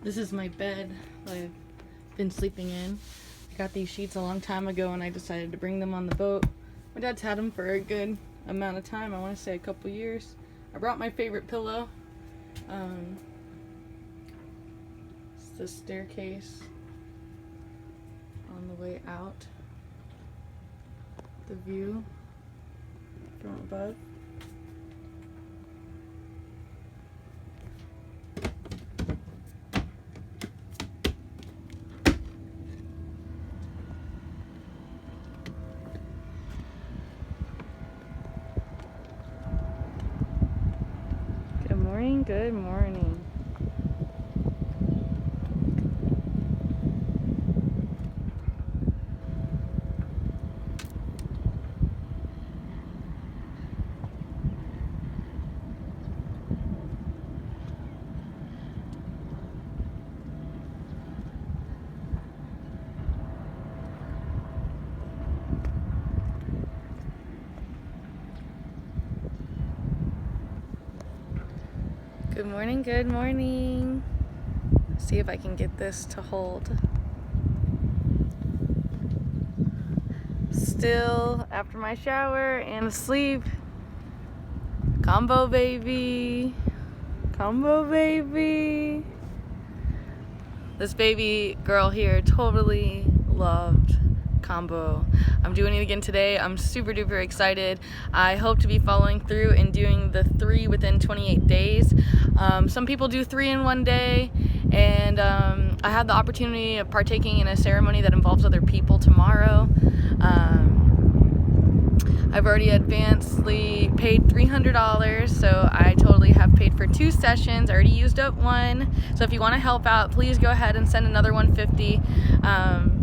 This is my bed that I've been sleeping in. I got these sheets a long time ago and I decided to bring them on the boat. My dad's had them for a good amount of time. I want to say a couple years. I brought my favorite pillow. It's the staircase on the way out. The view from above. Good morning. Good morning, good morning. See if I can get this to hold. Still after my shower and asleep. Combo baby. Combo baby. This baby girl here totally loved combo. I'm doing it again today. I'm super duper excited. I hope to be following through and doing the 3 within 28 days. Some people do 3 in one day, and I had the opportunity of partaking in a ceremony that involves other people tomorrow. I've already advancedly paid $300, so I totally have paid for 2 sessions. I already used up one, so if you want to help out, please go ahead and send another $150.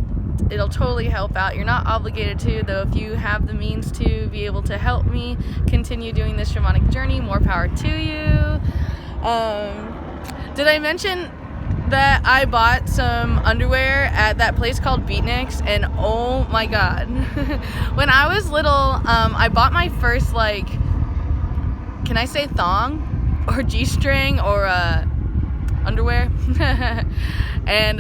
It'll totally help out. You're not obligated to, though. If you have the means to be able to help me continue doing this shamanic journey, more power to you. Did I mention that I bought some underwear at that place called Beatniks? And oh my god. When I was little, I bought my first, like, can I say thong? Or G-string? Or underwear? And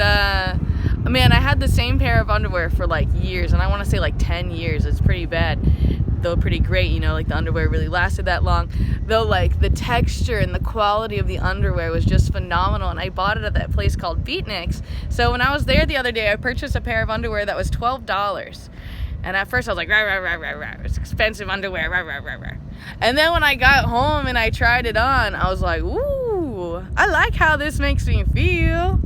man, I had the same pair of underwear for like years, and I want to say like 10 years. It's pretty bad, though pretty great, you know, like the underwear really lasted that long, though like the texture and the quality of the underwear was just phenomenal. And I bought it at that place called Beatniks. So when I was there the other day, I purchased a pair of underwear that was $12. And at first I was like, rah, rah, rah, rah, rah. It's expensive underwear, rah, rah, rah, rah. And then when I got home and I tried it on, I was like, ooh, I like how this makes me feel.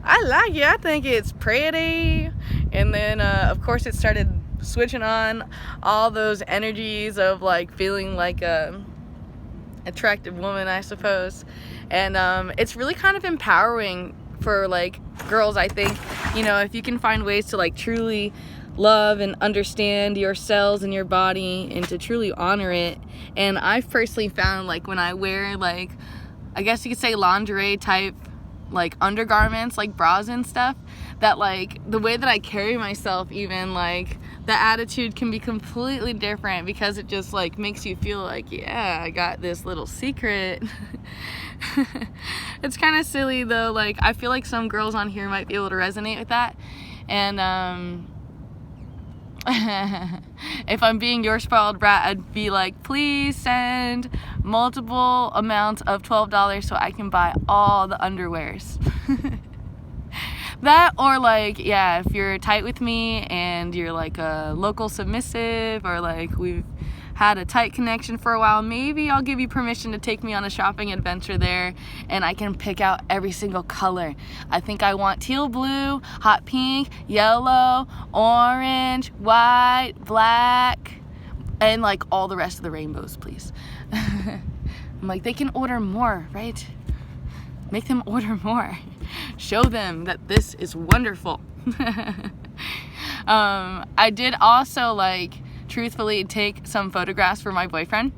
I like it. I think it's pretty. And then, of course, it started switching on all those energies of like feeling like a attractive woman, I suppose. And it's really kind of empowering for like girls, I think. You know, if you can find ways to like truly love and understand yourselves and your body and to truly honor it. And I've personally found like when I wear like, I guess you could say lingerie type like undergarments, like bras and stuff, that like the way that I carry myself, even like the attitude can be completely different, because it just like makes you feel like, yeah, I got this little secret. It's kind of silly though. Like I feel like some girls on here might be able to resonate with that. And if I'm being your spoiled brat, I'd be like, please send multiple amounts of $12 so I can buy all the underwears. That, or like, yeah, if you're tight with me and you're like a local submissive, or like we've had a tight connection for a while, maybe I'll give you permission to take me on a shopping adventure there, and I can pick out every single color. I think I want teal blue, hot pink, yellow, orange, white, black, and like all the rest of the rainbows, please. I'm like, they can order more, right? Make them order more. Show them that this is wonderful. I did also like truthfully take some photographs for my boyfriend,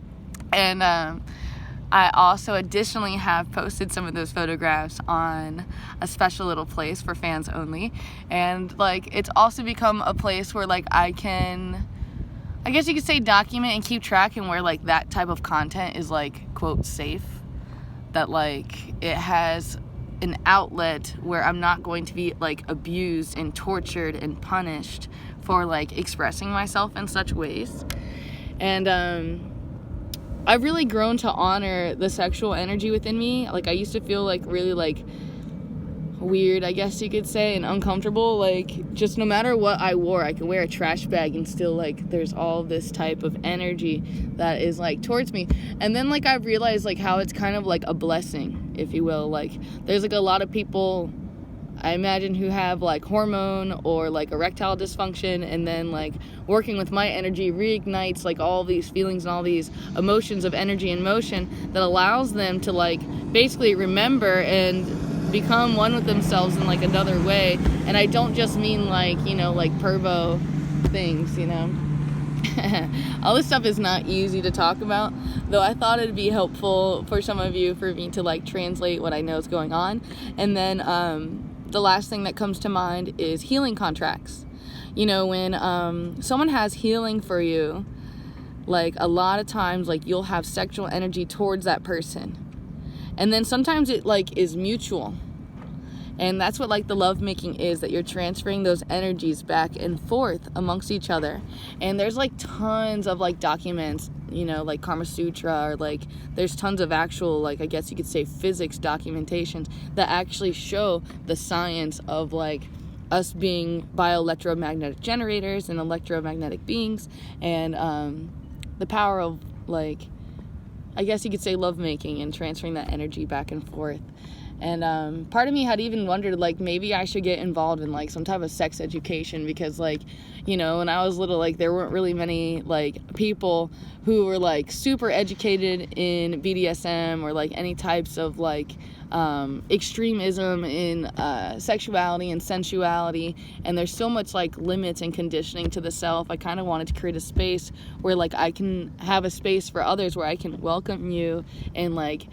and I also additionally have posted some of those photographs on a special little place for fans only. And like it's also become a place where like I can, I guess you could say, document and keep track, and where like that type of content is like quote safe, that like it has an outlet where I'm not going to be like abused and tortured and punished for like expressing myself in such ways. And I've really grown to honor the sexual energy within me. Like I used to feel like really like weird, I guess you could say, and uncomfortable. Like just no matter what I wore, I could wear a trash bag and still like there's all this type of energy that is like towards me. And then like I've realized like how it's kind of like a blessing, if you will. Like there's like a lot of people I imagine who have like hormone or like erectile dysfunction, and then like working with my energy reignites like all these feelings and all these emotions of energy and motion that allows them to like basically remember and become one with themselves in like another way. And I don't just mean like, you know, like pervo things, you know. All this stuff is not easy to talk about, though I thought it'd be helpful for some of you for me to like translate what I know is going on. And then the last thing that comes to mind is healing contracts. You know, when someone has healing for you, like a lot of times like you'll have sexual energy towards that person, and then sometimes it like is mutual. And that's what like the lovemaking is, that you're transferring those energies back and forth amongst each other. And there's like tons of like documents, you know, like Kama Sutra, or like there's tons of actual, like I guess you could say physics documentations that actually show the science of like us being bioelectromagnetic generators and electromagnetic beings, and the power of like, I guess you could say lovemaking and transferring that energy back and forth. And part of me had even wondered, like, maybe I should get involved in, like, some type of sex education, because, like, you know, when I was little, like, there weren't really many, like, people who were, like, super educated in BDSM or, like, any types of, like, extremism in sexuality and sensuality. And there's so much, like, limits and conditioning to the self. I kind of wanted to create a space where, like, I can have a space for others where I can welcome you and, like,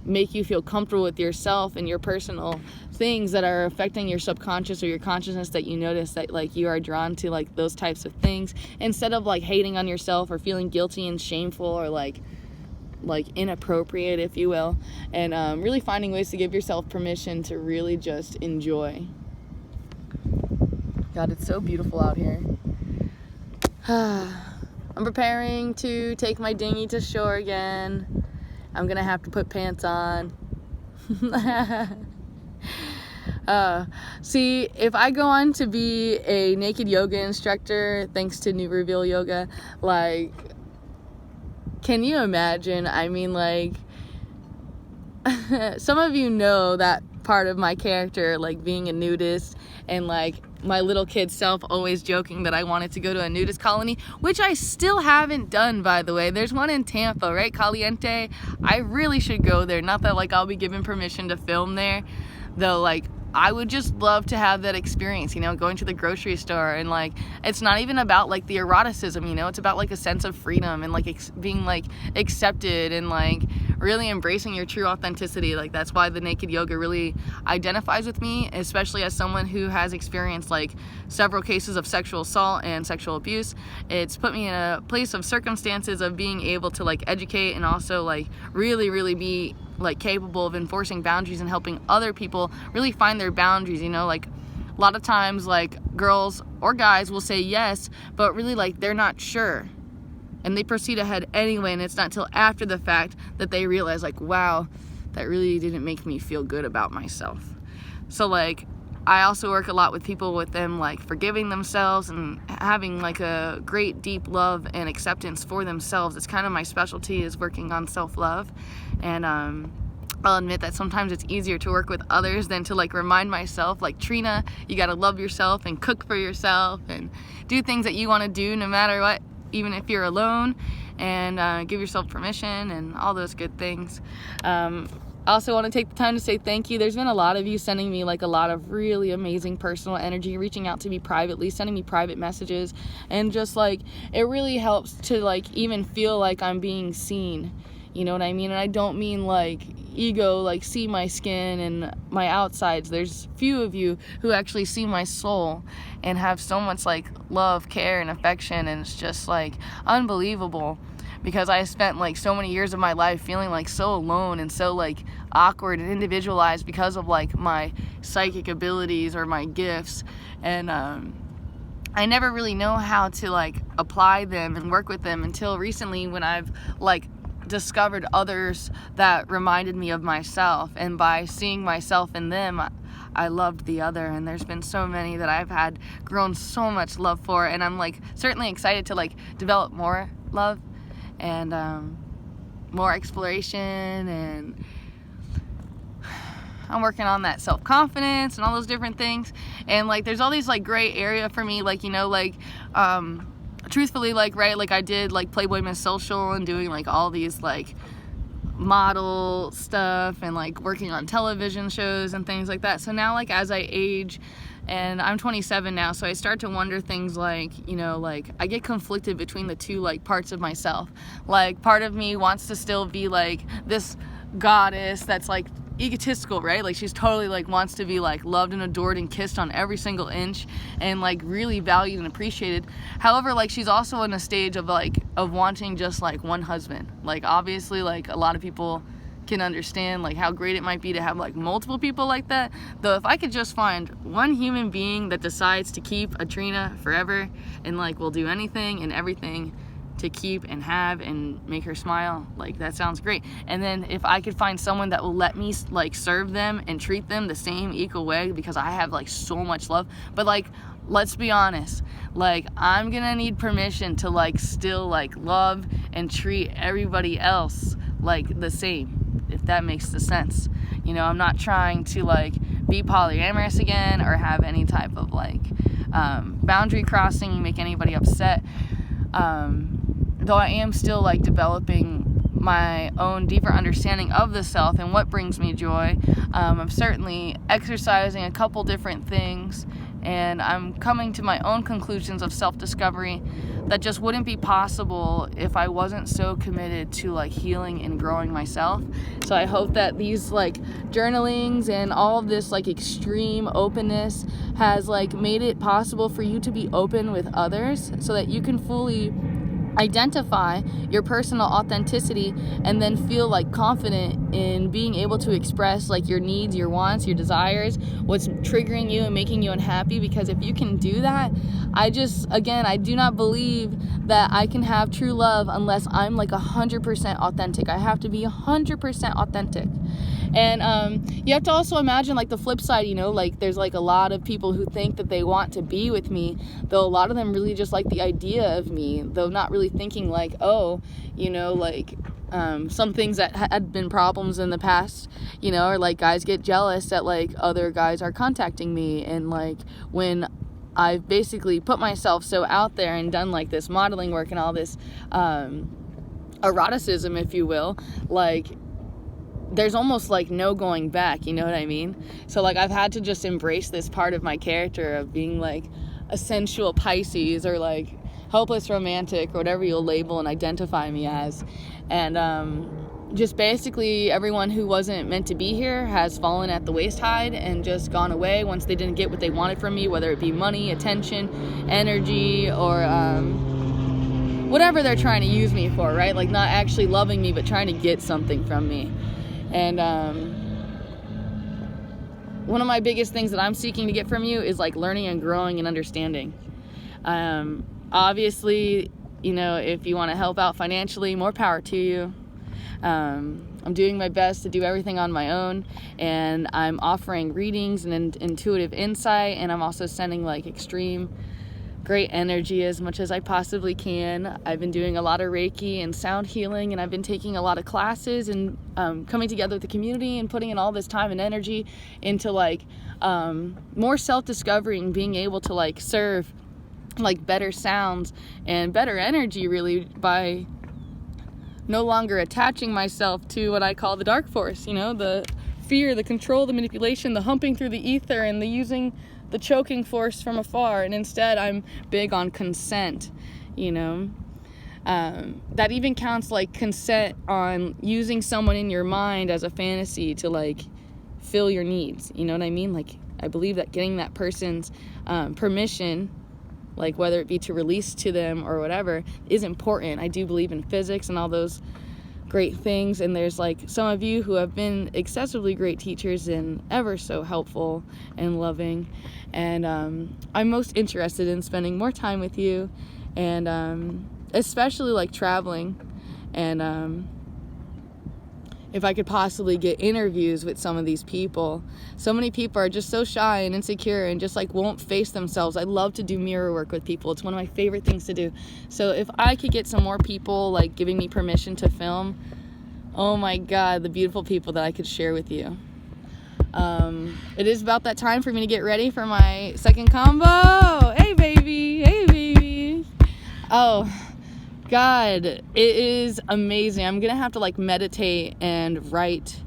make you feel comfortable with yourself and your personal things that are affecting your subconscious or your consciousness, that you notice that like you are drawn to like those types of things, instead of like hating on yourself or feeling guilty and shameful or like inappropriate, if you will. And really finding ways to give yourself permission to really just enjoy. God, it's so beautiful out here. I'm preparing to take my dinghy to shore again. I'm gonna have to put pants on. See, if I go on to be a naked yoga instructor, thanks to New Reveal Yoga, like, can you imagine? I mean, like, some of you know that part of my character, like being a nudist, and like my little kid self always joking that I wanted to go to a nudist colony, which I still haven't done, by the way. There's one in Tampa, right? Caliente. I really should go there. Not that like I'll be given permission to film there, though. Like, I would just love to have that experience, you know, going to the grocery store, and like it's not even about like the eroticism, you know, it's about like a sense of freedom and like being like accepted and like really embracing your true authenticity. Like that's why the naked yoga really identifies with me, especially as someone who has experienced like several cases of sexual assault and sexual abuse. It's put me in a place of circumstances of being able to like educate and also like really be like capable of enforcing boundaries and helping other people really find their boundaries. You know, like a lot of times like girls or guys will say yes, but really like they're not sure, and they proceed ahead anyway, and it's not till after the fact that they realize like, wow, that really didn't make me feel good about myself. So like I also work a lot with people with them like forgiving themselves and having like a great deep love and acceptance for themselves. It's kind of my specialty, is working on self-love. And I'll admit that sometimes it's easier to work with others than to like remind myself, like, Trina, you gotta love yourself and cook for yourself and do things that you want to do no matter what, even if you're alone, and give yourself permission and all those good things. I also want to take the time to say thank you. There's been a lot of you sending me like a lot of really amazing personal energy, reaching out to me privately, sending me private messages, and just like it really helps to like even feel like I'm being seen. You know what I mean? And I don't mean like ego, like see my skin and my outsides. There's few of you who actually see my soul and have so much like love, care, and affection, and it's just like unbelievable. because I spent like so many years of my life feeling like so alone and so like awkward and individualized because of like my psychic abilities or my gifts, and I never really know how to like apply them and work with them until recently, when I've like discovered others that reminded me of myself, and by seeing myself in them, I loved the other. And there's been so many that I've had grown so much love for, and I'm like certainly excited to like develop more love and more exploration, and I'm working on that self-confidence and all those different things. And like there's all these like gray area for me, like, you know, like truthfully, like, right, like I did like Playboy Miss Social and doing like all these like model stuff and like working on television shows and things like that. So now, like, as I age, and I'm 27 now, so I start to wonder things like, you know, like I get conflicted between the two like parts of myself. Like part of me wants to still be like this goddess that's like egotistical, right? Like she's totally like wants to be like loved and adored and kissed on every single inch and like really valued and appreciated. However, like she's also in a stage of like of wanting just like one husband. Like obviously, like a lot of people can understand like how great it might be to have like multiple people like that. Though if I could just find one human being that decides to keep a Trina forever and like will do anything and everything to keep and have and make her smile, like that sounds great. And then if I could find someone that will let me like serve them and treat them the same equal way, because I have like so much love. But like, let's be honest, like I'm gonna need permission to like still like love and treat everybody else like the same, if that makes the sense. You know, I'm not trying to like be polyamorous again or have any type of like boundary crossing, make anybody upset. Though I am still like developing my own deeper understanding of the self and what brings me joy. I'm certainly exercising a couple different things, and I'm coming to my own conclusions of self-discovery that just wouldn't be possible if I wasn't so committed to like healing and growing myself. So I hope that these like journalings and all of this like extreme openness has like made it possible for you to be open with others, so that you can fully identify your personal authenticity and then feel like confident in being able to express like your needs, your wants, your desires, what's triggering you and making you unhappy. Because if you can do that, I do not believe that I can have true love unless I'm like 100% authentic. I have to be 100% authentic. And you have to also imagine like the flip side, you know, like there's like a lot of people who think that they want to be with me, though a lot of them really just like the idea of me, though not really thinking like, oh, you know, like some things that had been problems in the past, you know, or like guys get jealous that like other guys are contacting me. And like when I've basically put myself so out there and done like this modeling work and all this eroticism, if you will, like there's almost like no going back, you know what I mean? So like I've had to just embrace this part of my character of being like a sensual Pisces or like hopeless romantic or whatever you'll label and identify me as. And just basically everyone who wasn't meant to be here has fallen at the waist high and just gone away once they didn't get what they wanted from me, whether it be money, attention, energy, or whatever they're trying to use me for, right? Like not actually loving me but trying to get something from me. And one of my biggest things that I'm seeking to get from you is like learning and growing and understanding. Obviously, you know, if you want to help out financially, more power to you. I'm doing my best to do everything on my own, and I'm offering readings and intuitive insight, and I'm also sending like extreme great energy as much as I possibly can. I've been doing a lot of Reiki and sound healing, and I've been taking a lot of classes and coming together with the community and putting in all this time and energy into like more self-discovery and being able to like serve like better sounds and better energy, really, by no longer attaching myself to what I call the dark force, you know, the fear, the control, the manipulation, the humping through the ether, and the using the choking force from afar. And instead I'm big on consent, you know. That even counts like consent on using someone in your mind as a fantasy to like fill your needs, you know what I mean? Like I believe that getting that person's permission like whether it be to release to them or whatever, is important. I do believe in physics and all those great things, and there's like some of you who have been excessively great teachers and ever so helpful and loving, and I'm most interested in spending more time with you, and especially like traveling, and if I could possibly get interviews with some of these people. So many people are just so shy and insecure and just like won't face themselves. I love to do mirror work with people. It's one of my favorite things to do. So if I could get some more people like giving me permission to film, oh my God, the beautiful people that I could share with you. It is about that time for me to get ready for my second combo. Hey baby, hey baby. Oh God, it is amazing. I'm gonna have to like meditate and write.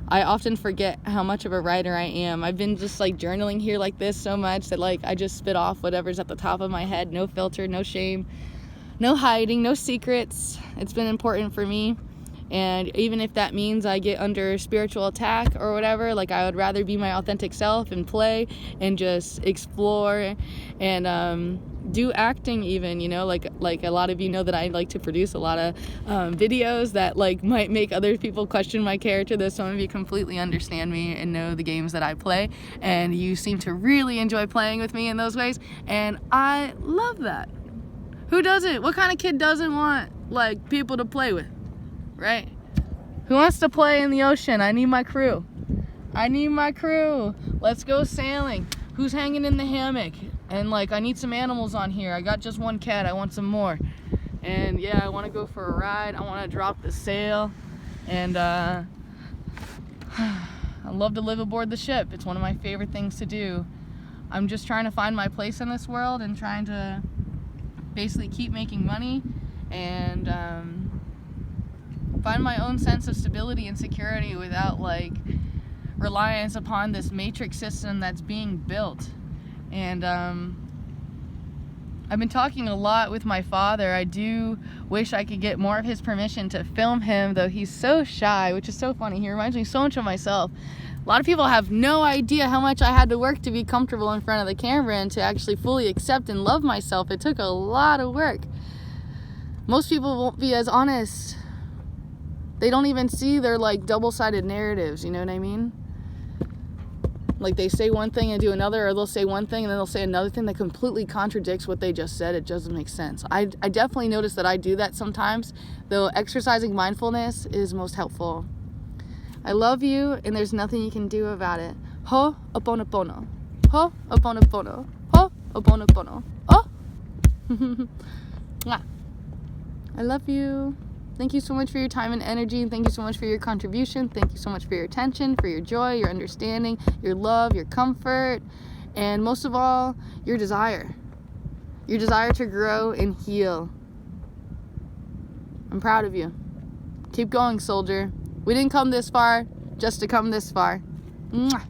I often forget how much of a writer I am. I've been just like journaling here like this so much that like I just spit off whatever's at the top of my head. No filter, no shame, no hiding, no secrets. It's been important for me. And even if that means I get under spiritual attack or whatever, like I would rather be my authentic self and play and just explore and do acting even, you know, like a lot of you know that I like to produce a lot of videos that like might make other people question my character, though some of you completely understand me and know the games that I play, and you seem to really enjoy playing with me in those ways, and I love that. Who doesn't? What kind of kid doesn't want like people to play with? Right? Who wants to play in the ocean? I need my crew. I need my crew. Let's go sailing. Who's hanging in the hammock? And like, I need some animals on here. I got just one cat. I want some more. And yeah, I want to go for a ride. I want to drop the sail. And I love to live aboard the ship. It's one of my favorite things to do. I'm just trying to find my place in this world and trying to basically keep making money and find my own sense of stability and security without like reliance upon this matrix system that's being built. And I've been talking a lot with my father. I do wish I could get more of his permission to film him, though he's so shy, which is so funny. He reminds me so much of myself. A lot of people have no idea how much I had to work to be comfortable in front of the camera and to actually fully accept and love myself. It took a lot of work. Most people won't be as honest. They don't even see their like double-sided narratives, you know what I mean? Like they say one thing and do another, or they'll say one thing and then they'll say another thing that completely contradicts what they just said. It doesn't make sense. I definitely notice that I do that sometimes, though exercising mindfulness is most helpful. I love you, and there's nothing you can do about it. Ho oponopono. Ho oponopono. Ho oponopono. Oh! Mwah. I love you. Thank you so much for your time and energy, and thank you so much for your contribution. Thank you so much for your attention, for your joy, your understanding, your love, your comfort, and most of all, your desire. Your desire to grow and heal. I'm proud of you. Keep going, soldier. We didn't come this far just to come this far. Mwah.